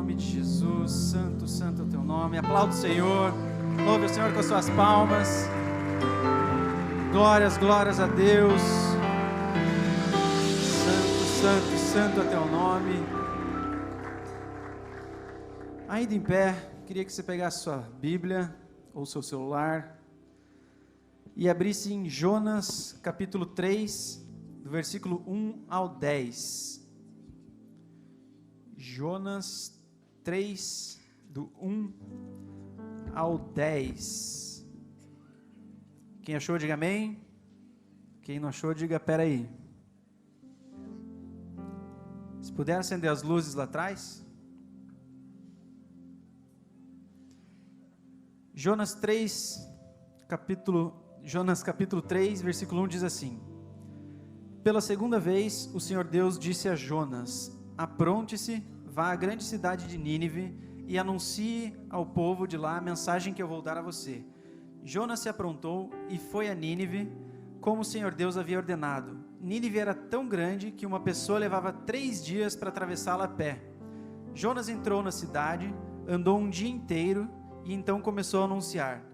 nome de Jesus. Santo, santo é o teu nome. Aplauda o Senhor. Louve o Senhor com as suas palmas. Glórias, glórias a Deus. Santo, santo, santo é o teu nome. Ainda em pé, queria que você pegasse sua Bíblia ou seu celular e abrisse em Jonas, capítulo 3, do versículo 1 ao 10. Jonas 3, do 1 ao 10. Quem achou, diga amém. Quem não achou, diga peraí. Se puder acender as luzes lá atrás. Jonas capítulo 3, versículo 1 diz assim: Pela segunda vez o Senhor Deus disse a Jonas: Apronte-se, vá à grande cidade de Nínive e anuncie ao povo de lá a mensagem que eu vou dar a você. Jonas se aprontou e foi a Nínive, como o Senhor Deus havia ordenado. Nínive era tão grande que uma pessoa levava 3 dias para atravessá-la a pé. Jonas entrou na cidade, andou um dia inteiro e então começou a anunciar: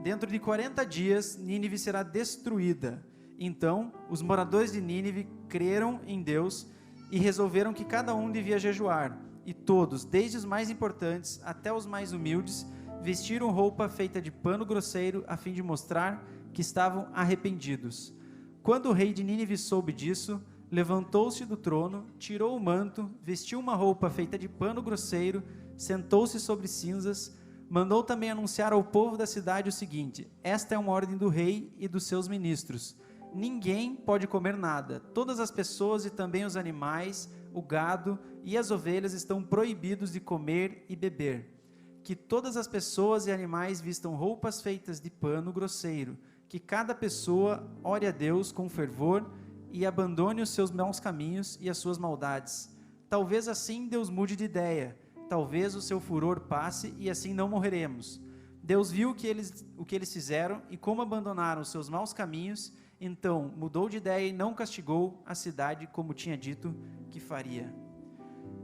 Dentro de 40 dias Nínive será destruída. Então os moradores de Nínive creram em Deus e resolveram que cada um devia jejuar, e todos, desde os mais importantes até os mais humildes, vestiram roupa feita de pano grosseiro a fim de mostrar que estavam arrependidos. Quando o rei de Nínive soube disso, levantou-se do trono, tirou o manto, vestiu uma roupa feita de pano grosseiro, sentou-se sobre cinzas, mandou também anunciar ao povo da cidade o seguinte: Esta é uma ordem do rei e dos seus ministros. Ninguém pode comer nada. Todas as pessoas e também os animais, o gado e as ovelhas estão proibidos de comer e beber. Que todas as pessoas e animais vistam roupas feitas de pano grosseiro. Que cada pessoa ore a Deus com fervor e abandone os seus maus caminhos e as suas maldades. Talvez assim Deus mude de ideia. Talvez o seu furor passe e assim não morreremos. Deus viu o que eles fizeram e como abandonaram os seus maus caminhos. Então mudou de ideia e não castigou a cidade como tinha dito que faria.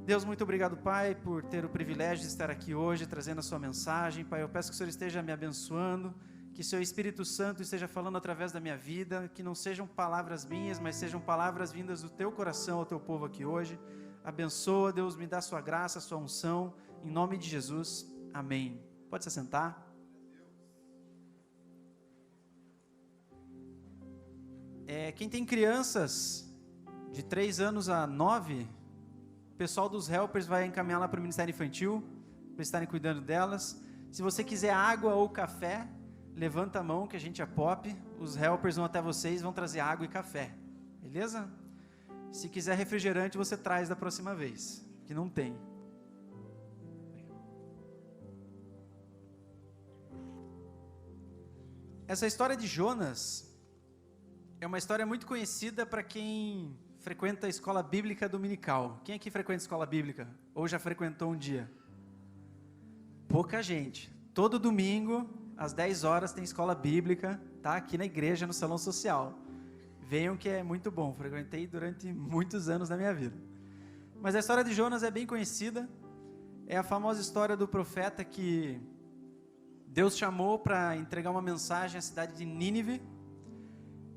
Deus, muito obrigado, Pai, por ter o privilégio de estar aqui hoje, trazendo a sua mensagem. Pai, eu peço que o Senhor esteja me abençoando, que seu Espírito Santo esteja falando através da minha vida, que não sejam palavras minhas, mas sejam palavras vindas do teu coração ao teu povo aqui hoje. Abençoa, Deus, me dá a sua graça, a sua unção, em nome de Jesus, amém. Pode se assentar. Quem tem crianças de 3 anos a 9, o pessoal dos helpers vai encaminhar lá para o Ministério Infantil, para estarem cuidando delas. Se você quiser água ou café, levanta a mão que a gente é pop, os helpers vão até vocês, vão trazer água e café, beleza? Se quiser refrigerante, você traz da próxima vez, que não tem. Essa história de Jonas é uma história muito conhecida para quem frequenta a escola bíblica dominical. Quem aqui frequenta a escola bíblica? Ou já frequentou um dia? Pouca gente. Todo domingo, às 10 horas, tem escola bíblica, tá? Aqui na igreja, no salão social. Venham que é muito bom. Frequentei durante muitos anos da minha vida. Mas a história de Jonas é bem conhecida. É a famosa história do profeta que Deus chamou para entregar uma mensagem à cidade de Nínive.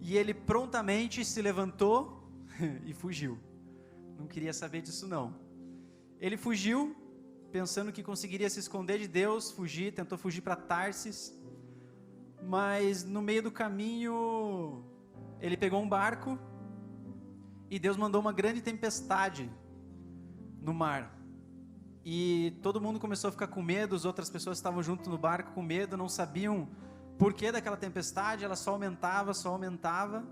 E ele prontamente se levantou e fugiu. Não queria saber disso não. Ele fugiu, pensando que conseguiria se esconder de Deus, tentou fugir para Tarsis. Mas no meio do caminho, ele pegou um barco e Deus mandou uma grande tempestade no mar. E todo mundo começou a ficar com medo, as outras pessoas que estavam junto no barco com medo, não sabiam porquê daquela tempestade, ela só aumentava.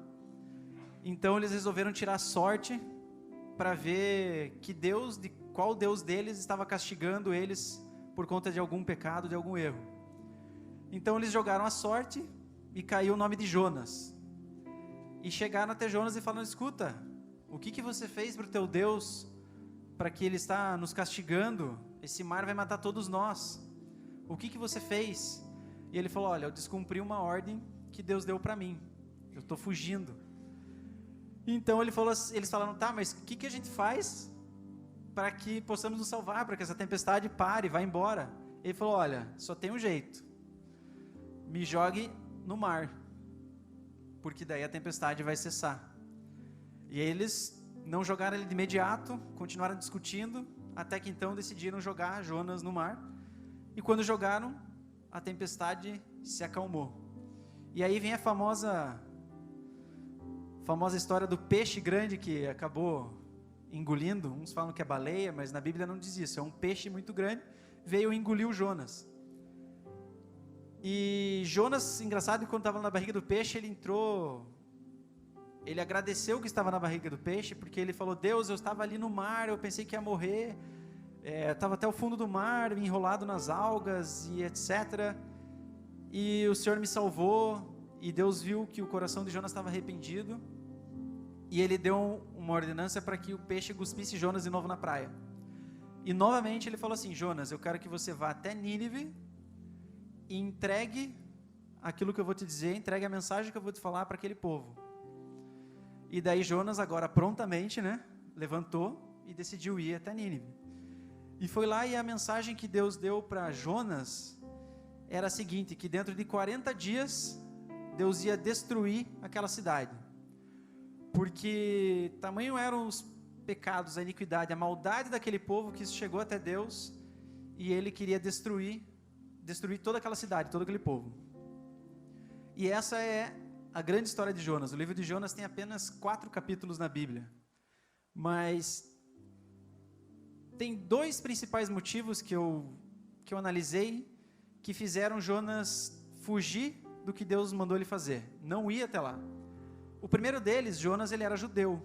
Então eles resolveram tirar sorte para ver qual Deus deles estava castigando eles por conta de algum pecado, de algum erro. Então eles jogaram a sorte e caiu o nome de Jonas. E chegaram até Jonas e falaram: escuta, o que você fez para o teu Deus, para que ele está nos castigando? Esse mar vai matar todos nós. O que você fez? E ele falou: olha, eu descumpri uma ordem que Deus deu para mim. Eu estou fugindo. Então eles falaram: tá, mas o que a gente faz para que possamos nos salvar, para que essa tempestade pare, vá embora. Ele falou, olha, só tem um jeito, me jogue no mar, porque daí a tempestade vai cessar. E eles não jogaram ele de imediato, continuaram discutindo, até que então decidiram jogar Jonas no mar, e quando jogaram, a tempestade se acalmou. E aí vem a famosa história do peixe grande que acabou engolindo. Uns falam que é baleia, mas na Bíblia não diz isso. É um peixe muito grande, veio e engoliu Jonas. E Jonas, engraçado, quando estava na barriga do peixe, ele agradeceu que estava na barriga do peixe, porque ele falou, Deus, eu estava ali no mar, eu pensei que ia morrer, estava até o fundo do mar, enrolado nas algas e etc. E o Senhor me salvou, e Deus viu que o coração de Jonas estava arrependido, e ele deu uma ordenança para que o peixe cuspisse Jonas de novo na praia. E novamente ele falou assim, Jonas, eu quero que você vá até Nínive e entregue aquilo que eu vou te dizer, entregue a mensagem que eu vou te falar para aquele povo. E daí Jonas agora prontamente, levantou e decidiu ir até Nínive. E foi lá, e a mensagem que Deus deu para Jonas era a seguinte, que dentro de 40 dias Deus ia destruir aquela cidade. Porque tamanho eram os pecados, a iniquidade, a maldade daquele povo que chegou até Deus, e ele queria destruir toda aquela cidade, todo aquele povo. E essa é a grande história de Jonas. O livro de Jonas tem apenas 4 capítulos na Bíblia, mas tem 2 principais motivos que eu analisei, que fizeram Jonas fugir do que Deus mandou ele fazer, não ir até lá. O primeiro deles, Jonas, ele era judeu,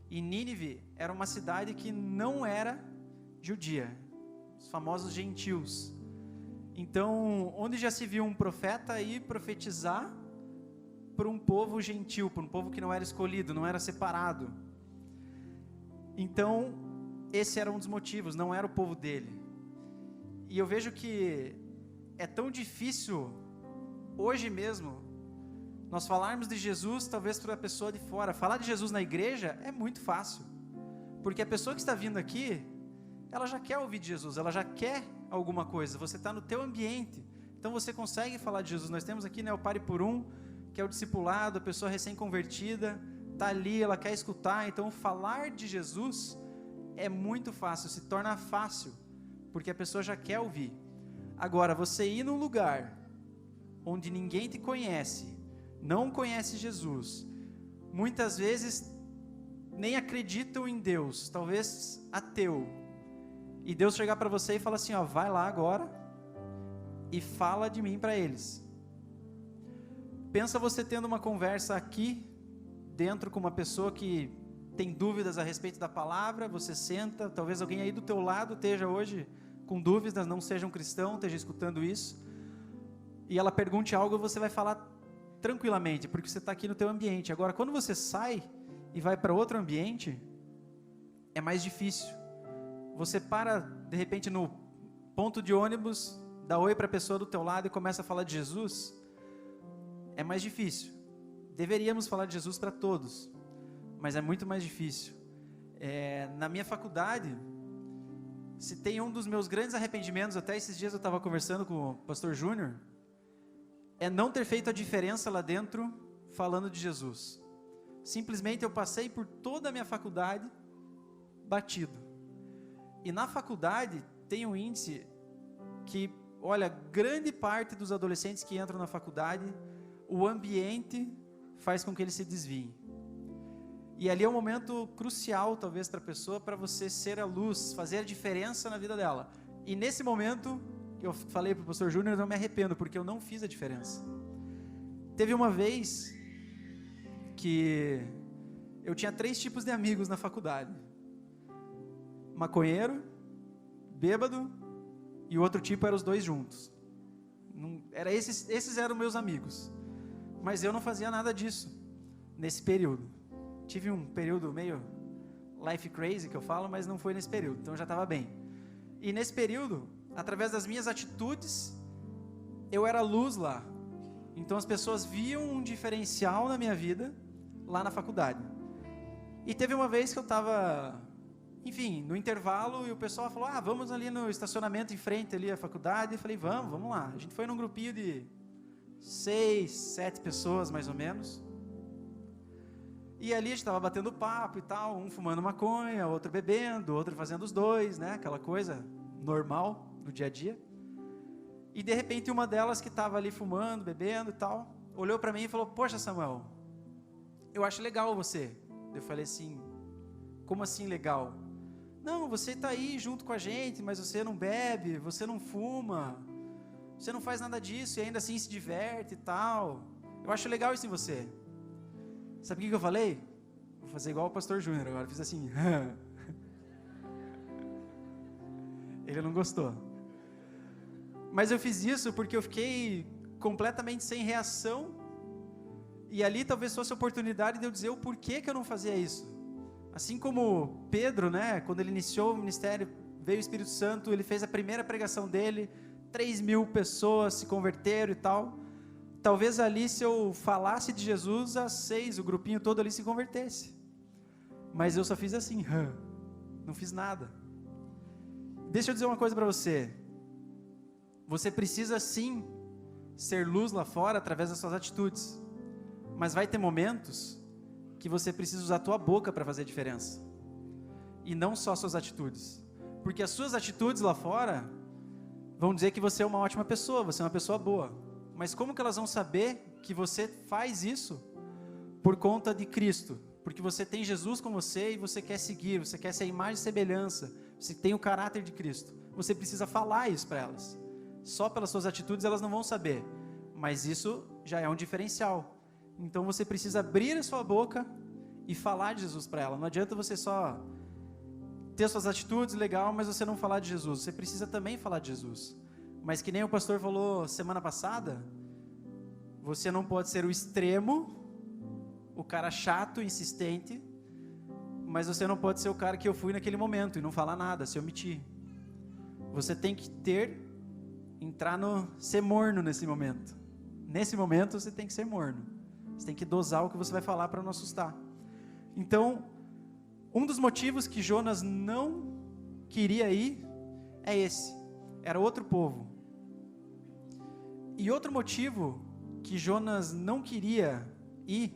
e Nínive era uma cidade que não era judia, os famosos gentios. Então, onde já se viu um profeta ir profetizar para um povo gentil, para um povo que não era escolhido, não era separado. Então, esse era um dos motivos, não era o povo dele. E eu vejo que é tão difícil, hoje mesmo, nós falarmos de Jesus, talvez para a pessoa de fora. Falar de Jesus na igreja é muito fácil, porque a pessoa que está vindo aqui, ela já quer ouvir de Jesus, ela já quer alguma coisa, você está no teu ambiente, então você consegue falar de Jesus. Nós temos aqui, o Pare por Um, que é o discipulado, a pessoa recém-convertida, está ali, ela quer escutar, então falar de Jesus é muito fácil, se torna fácil, porque a pessoa já quer ouvir. Agora, você ir num lugar onde ninguém te conhece, não conhece Jesus, muitas vezes nem acreditam em Deus, talvez ateu, e Deus chegar para você e falar assim, vai lá agora e fala de mim para eles. Pensa você tendo uma conversa aqui dentro com uma pessoa que tem dúvidas a respeito da palavra, você senta, talvez alguém aí do teu lado esteja hoje com dúvidas, não seja um cristão, esteja escutando isso, e ela pergunte algo, você vai falar tranquilamente, porque você está aqui no teu ambiente. Agora, quando você sai e vai para outro ambiente, é mais difícil. Você para, de repente, no ponto de ônibus, dá oi para a pessoa do teu lado e começa a falar de Jesus, é mais difícil. Deveríamos falar de Jesus para todos, mas é muito mais difícil. Na minha faculdade, se tem um dos meus grandes arrependimentos, até esses dias eu estava conversando com o pastor Júnior, é não ter feito a diferença lá dentro, falando de Jesus. Simplesmente eu passei por toda a minha faculdade, batido. E na faculdade, tem um índice que, olha, grande parte dos adolescentes que entram na faculdade, o ambiente faz com que eles se desviem. E ali é um momento crucial, talvez, para a pessoa, para você ser a luz, fazer a diferença na vida dela. E nesse momento, eu falei para o pastor Júnior, eu não me arrependo, porque eu não fiz a diferença. Teve uma vez que eu tinha 3 tipos de amigos na faculdade: maconheiro, bêbado, e o outro tipo eram os 2 juntos. Esses eram meus amigos, mas eu não fazia nada disso nesse período. Tive um período meio life crazy, que eu falo, mas não foi nesse período, então já estava bem. E nesse período, através das minhas atitudes, eu era luz lá. Então as pessoas viam um diferencial na minha vida, lá na faculdade. E teve uma vez que eu estava Enfim, no intervalo, e o pessoal falou, vamos ali no estacionamento em frente ali à faculdade. Eu falei, vamos lá. A gente foi num grupinho de 6, 7 pessoas, mais ou menos. E ali a gente estava batendo papo e tal, um fumando maconha, outro bebendo, outro fazendo os dois, né? Aquela coisa normal do dia a dia. E de repente uma delas que estava ali fumando, bebendo e tal, olhou para mim e falou, poxa Samuel, eu acho legal você. Eu falei assim, como assim legal? Não, você está aí junto com a gente, mas você não bebe, você não fuma, você não faz nada disso e ainda assim se diverte e tal. Eu acho legal isso em você. Sabe o que eu falei? Vou fazer igual o pastor Júnior agora, fiz assim. Ele não gostou. Mas eu fiz isso porque eu fiquei completamente sem reação. E ali talvez fosse a oportunidade de eu dizer o porquê que eu não fazia isso. Assim como Pedro, né, quando ele iniciou o ministério, veio o Espírito Santo, ele fez a primeira pregação dele, 3.000 pessoas se converteram e tal. Talvez ali, se eu falasse de Jesus, às 6, o grupinho todo ali se convertesse. Mas eu só fiz assim, não fiz nada. Deixa eu dizer uma coisa para você. Você precisa sim ser luz lá fora através das suas atitudes. Mas vai ter momentos que você precisa usar a tua boca para fazer a diferença. E não só suas atitudes. Porque as suas atitudes lá fora vão dizer que você é uma ótima pessoa, você é uma pessoa boa. Mas como que elas vão saber que você faz isso por conta de Cristo? Porque você tem Jesus com você e você quer seguir, você quer ser a imagem e semelhança, você tem o caráter de Cristo. Você precisa falar isso para elas. Só pelas suas atitudes elas não vão saber, mas isso já é um diferencial. Então você precisa abrir a sua boca e falar de Jesus para ela. Não adianta você só ter suas atitudes, legal, mas você não falar de Jesus. Você precisa também falar de Jesus. Mas que nem o pastor falou semana passada, você não pode ser o extremo, o cara chato, insistente, mas você não pode ser o cara que eu fui naquele momento e não falar nada, se omitir. Você tem que ser morno nesse momento. Nesse momento você tem que ser morno. Você tem que dosar o que você vai falar para não assustar. Então, um dos motivos que Jonas não queria ir é esse. Era outro povo. E outro motivo que Jonas não queria ir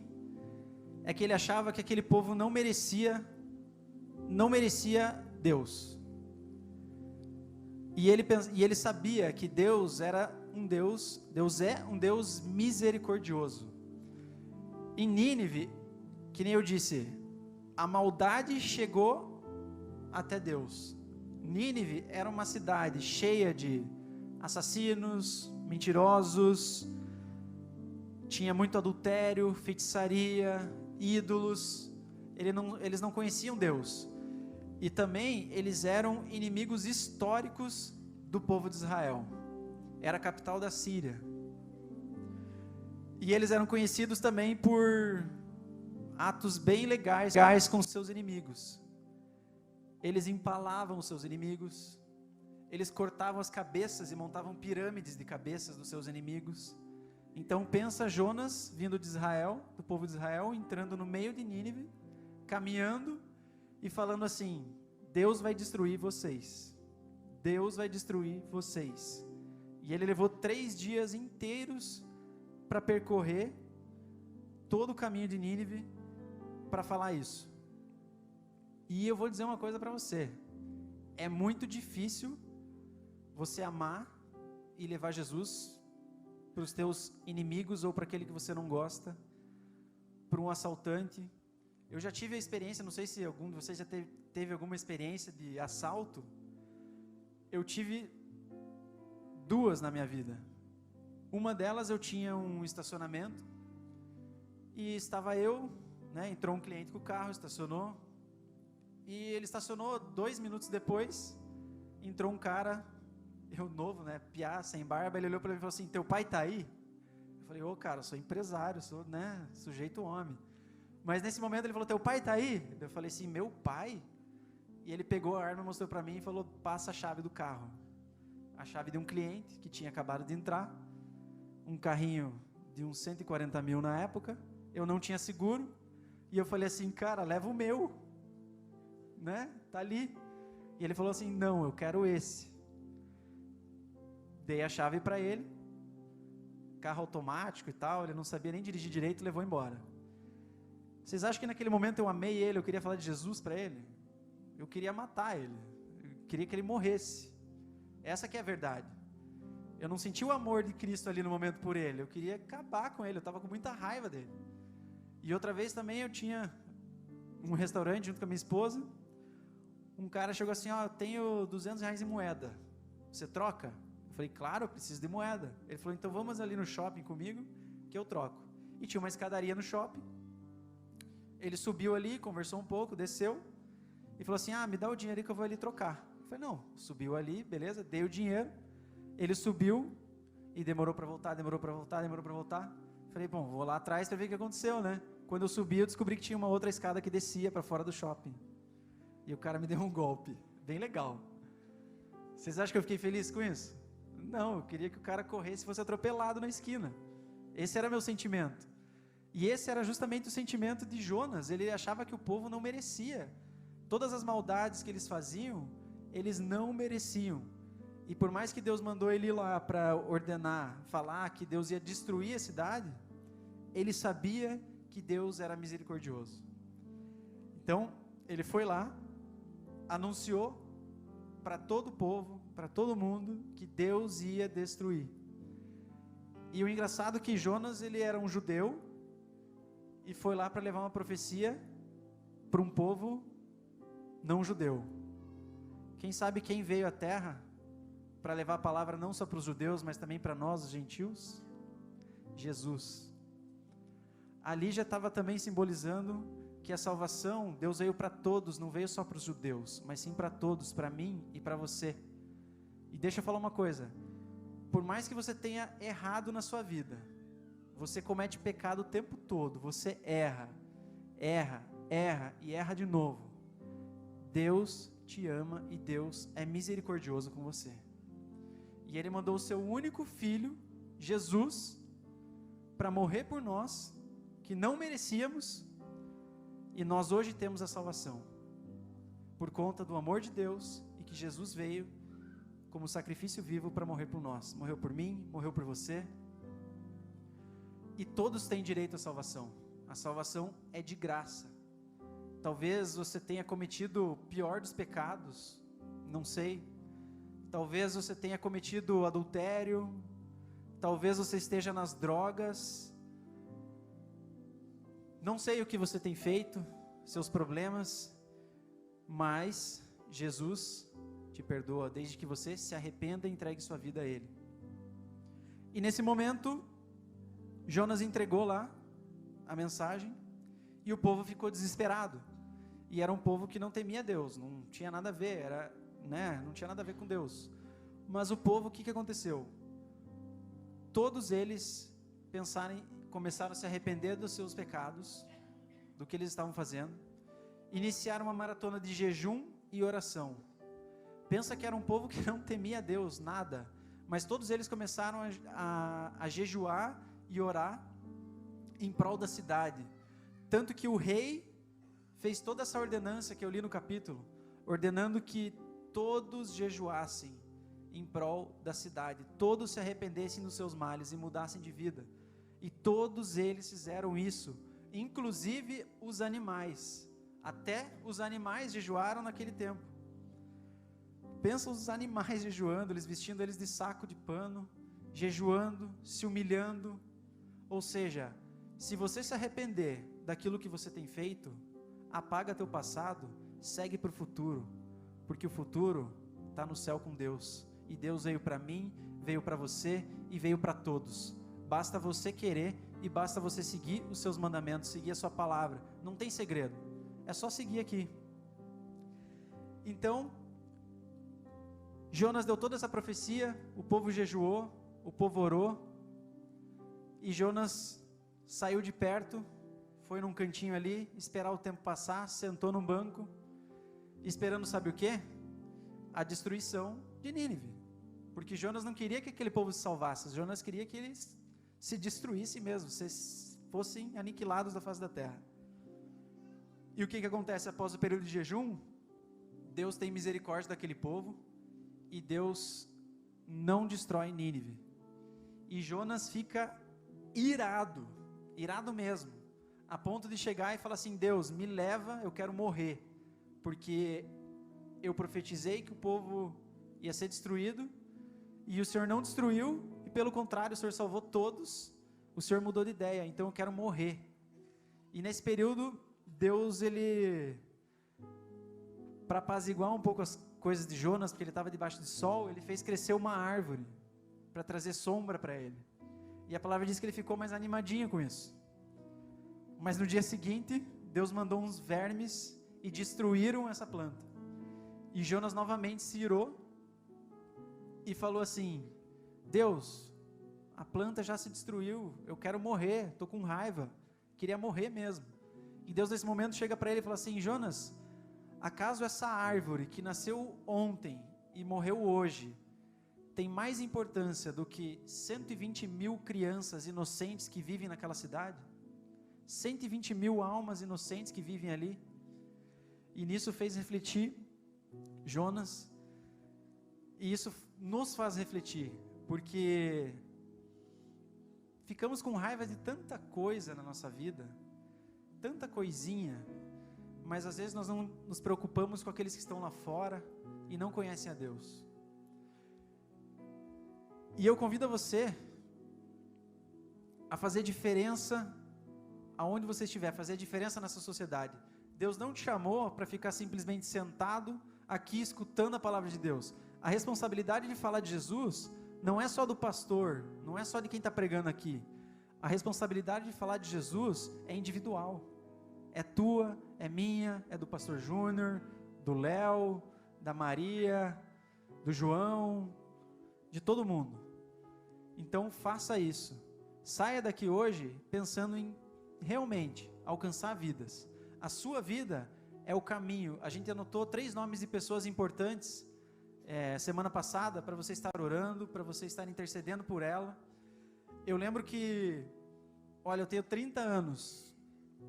é que ele achava que aquele povo não merecia Deus. E ele sabia que Deus é um Deus misericordioso. Em Nínive, que nem eu disse, a maldade chegou até Deus. Nínive era uma cidade cheia de assassinos, mentirosos, tinha muito adultério, feitiçaria, ídolos. Eles não conheciam Deus. E também eles eram inimigos históricos do povo de Israel. Era a capital da Síria. E eles eram conhecidos também por atos bem legais com seus inimigos. Eles empalavam os seus inimigos. Eles cortavam as cabeças e montavam pirâmides de cabeças dos seus inimigos. Então pensa Jonas vindo de Israel, do povo de Israel, entrando no meio de Nínive, caminhando e falando assim: Deus vai destruir vocês. Deus vai destruir vocês. E ele levou 3 dias inteiros para percorrer todo o caminho de Nínive para falar isso. E eu vou dizer uma coisa para você: é muito difícil você amar e levar Jesus para os teus inimigos ou para aquele que você não gosta, para um assaltante. Eu já tive a experiência, não sei se algum de vocês já teve alguma experiência de assalto. Eu tive 2 na minha vida. Uma delas, eu tinha um estacionamento e estava eu, entrou um cliente com o carro, estacionou, e ele estacionou 2 minutos depois, entrou um cara, eu novo, piá, sem barba, ele olhou para mim e falou assim: teu pai tá aí? Eu falei: cara, eu sou empresário, sou, sujeito homem. Mas nesse momento ele falou: teu pai tá aí? Eu falei assim: meu pai? E ele pegou a arma, mostrou para mim e falou: passa a chave do carro. A chave de um cliente que tinha acabado de entrar, um carrinho de uns 140 mil na época, eu não tinha seguro, e eu falei assim: cara, leva o meu, tá ali. E ele falou assim, não, eu quero esse. Dei a chave para ele, carro automático e tal, ele não sabia nem dirigir direito, levou embora. Vocês acham que naquele momento eu amei ele, eu queria falar de Jesus para ele? Eu queria matar ele, eu queria que ele morresse. Essa que é a verdade. Eu não senti o amor de Cristo ali no momento por ele, eu queria acabar com ele, eu estava com muita raiva dele. E outra vez também eu tinha um restaurante junto com a minha esposa, um cara chegou assim, ó, eu tenho R$200 em moeda, você troca? Eu falei, claro, eu preciso de moeda. Ele falou, então vamos ali no shopping comigo, que eu troco. E tinha uma escadaria no shopping, ele subiu ali, conversou um pouco, desceu, e falou assim, me dá o dinheiro aí que eu vou ali trocar. Eu falei, não, subiu ali, beleza, dei o dinheiro, ele subiu, e demorou para voltar. Falei, bom, vou lá atrás para ver o que aconteceu, né? Quando eu subi, eu descobri que tinha uma outra escada que descia para fora do shopping. E o cara me deu um golpe, bem legal. Vocês acham que eu fiquei feliz com isso? Não, eu queria que o cara corresse e fosse atropelado na esquina. Esse era meu sentimento. E esse era justamente o sentimento de Jonas. Ele achava que o povo não merecia. Todas as maldades que eles faziam, eles não mereciam. E por mais que Deus mandou ele ir lá para ordenar, falar que Deus ia destruir a cidade, ele sabia que Deus era misericordioso. Então, ele foi lá, anunciou para todo o povo, para todo mundo, que Deus ia destruir. E o engraçado é que Jonas, ele era um judeu, e foi lá para levar uma profecia para um povo não judeu. Quem sabe quem veio à terra para levar a palavra não só para os judeus, mas também para nós, os gentios? Jesus. Ali já estava também simbolizando que a salvação, Deus veio para todos, não veio só para os judeus, mas sim para todos, para mim e para você. E deixa eu falar uma coisa, por mais que você tenha errado na sua vida, você comete pecado o tempo todo, você erra e erra de novo, Deus te ama e Deus é misericordioso com você. E Ele mandou o seu único filho, Jesus, para morrer por nós, que não merecíamos, e nós hoje temos a salvação, por conta do amor de Deus, e que Jesus veio como sacrifício vivo para morrer por nós. Morreu por mim, morreu por você, e todos têm direito à salvação. A salvação é de graça. Talvez você tenha cometido o pior dos pecados, não sei. Talvez você tenha cometido adultério, talvez você esteja nas drogas, não sei o que você tem feito, seus problemas, mas Jesus te perdoa, desde que você se arrependa e entregue sua vida a Ele. E nesse momento, Jonas entregou lá a mensagem, e o povo ficou desesperado, e era um povo que não temia Deus, não tinha nada a ver, não tinha nada a ver com Deus. Mas o povo, o que aconteceu? Todos eles começaram a se arrepender dos seus pecados, do que eles estavam fazendo, iniciaram uma maratona de jejum e oração. Pensa que era um povo que não temia Deus, nada, mas todos eles começaram a jejuar e orar em prol da cidade, tanto que o rei fez toda essa ordenança que eu li no capítulo, ordenando que todos jejuassem em prol da cidade, todos se arrependessem dos seus males e mudassem de vida, e todos eles fizeram isso, inclusive os animais, até os animais jejuaram naquele tempo. Pensa os animais jejuando, eles vestindo eles de saco de pano, jejuando, se humilhando. Ou seja, se você se arrepender daquilo que você tem feito, apaga teu passado, segue para o futuro, porque o futuro está no céu com Deus, e Deus veio para mim, veio para você e veio para todos. Basta você querer e basta você seguir os seus mandamentos, seguir a sua palavra, não tem segredo, é só seguir aqui. Então Jonas deu toda essa profecia, o povo jejuou, o povo orou, e Jonas saiu de perto, foi num cantinho ali, esperar o tempo passar, sentou num banco, esperando sabe o quê? A destruição de Nínive, porque Jonas não queria que aquele povo se salvasse, Jonas queria que eles se destruíssem mesmo, fossem aniquilados da face da terra. E o que acontece após o período de jejum? Deus tem misericórdia daquele povo e Deus não destrói Nínive. E Jonas fica irado mesmo, a ponto de chegar e falar assim: Deus, me leva, eu quero morrer, porque eu profetizei que o povo ia ser destruído, e o Senhor não destruiu, e pelo contrário, o Senhor salvou todos, o Senhor mudou de ideia, então eu quero morrer. E nesse período, Deus, para apaziguar um pouco as coisas de Jonas, porque ele estava debaixo do sol, ele fez crescer uma árvore, para trazer sombra para ele, e a palavra diz que ele ficou mais animadinho com isso. Mas no dia seguinte, Deus mandou uns vermes, e destruíram essa planta, e Jonas novamente se irou, e falou assim: Deus, a planta já se destruiu, eu quero morrer, estou com raiva, queria morrer mesmo. E Deus nesse momento chega para ele e fala assim: Jonas, acaso essa árvore que nasceu ontem e morreu hoje, tem mais importância do que 120 mil crianças inocentes que vivem naquela cidade? 120 mil almas inocentes que vivem ali? E nisso fez refletir Jonas, e isso nos faz refletir, porque ficamos com raiva de tanta coisa na nossa vida, tanta coisinha, mas às vezes nós não nos preocupamos com aqueles que estão lá fora e não conhecem a Deus. E eu convido a você a fazer diferença aonde você estiver, fazer diferença nessa sociedade. Deus não te chamou para ficar simplesmente sentado aqui escutando a palavra de Deus. A responsabilidade de falar de Jesus não é só do pastor, não é só de quem está pregando aqui. A responsabilidade de falar de Jesus é individual, é tua, é minha, é do pastor Júnior, do Léo, da Maria, do João, de todo mundo. Então faça isso, saia daqui hoje pensando em realmente alcançar vidas. A sua vida é o caminho. A gente anotou 3 nomes de pessoas importantes semana passada, para você estar orando, para você estar intercedendo por ela. Eu lembro que, olha, eu tenho 30 anos,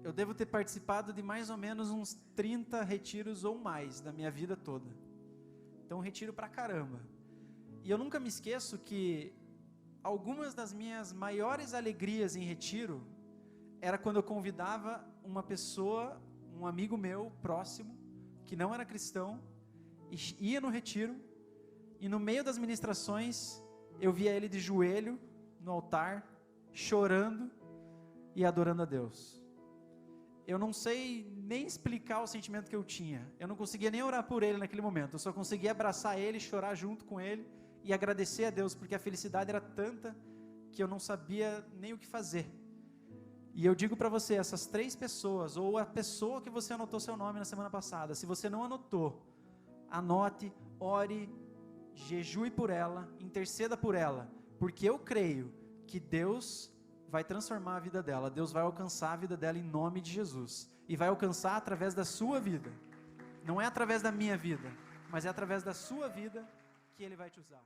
eu devo ter participado de mais ou menos uns 30 retiros ou mais da minha vida toda. Então, retiro pra caramba. E eu nunca me esqueço que algumas das minhas maiores alegrias em retiro era quando eu convidava uma pessoa, um amigo meu próximo, que não era cristão, e ia no retiro, e no meio das ministrações eu via ele de joelho no altar, chorando e adorando a Deus. Eu não sei nem explicar o sentimento que eu tinha, eu não conseguia nem orar por ele naquele momento, eu só conseguia abraçar ele, chorar junto com ele e agradecer a Deus, porque a felicidade era tanta que eu não sabia nem o que fazer. E eu digo para você, essas 3 pessoas, ou a pessoa que você anotou seu nome na semana passada, se você não anotou, anote, ore, jejue por ela, interceda por ela, porque eu creio que Deus vai transformar a vida dela, Deus vai alcançar a vida dela em nome de Jesus, e vai alcançar através da sua vida, não é através da minha vida, mas é através da sua vida que Ele vai te usar.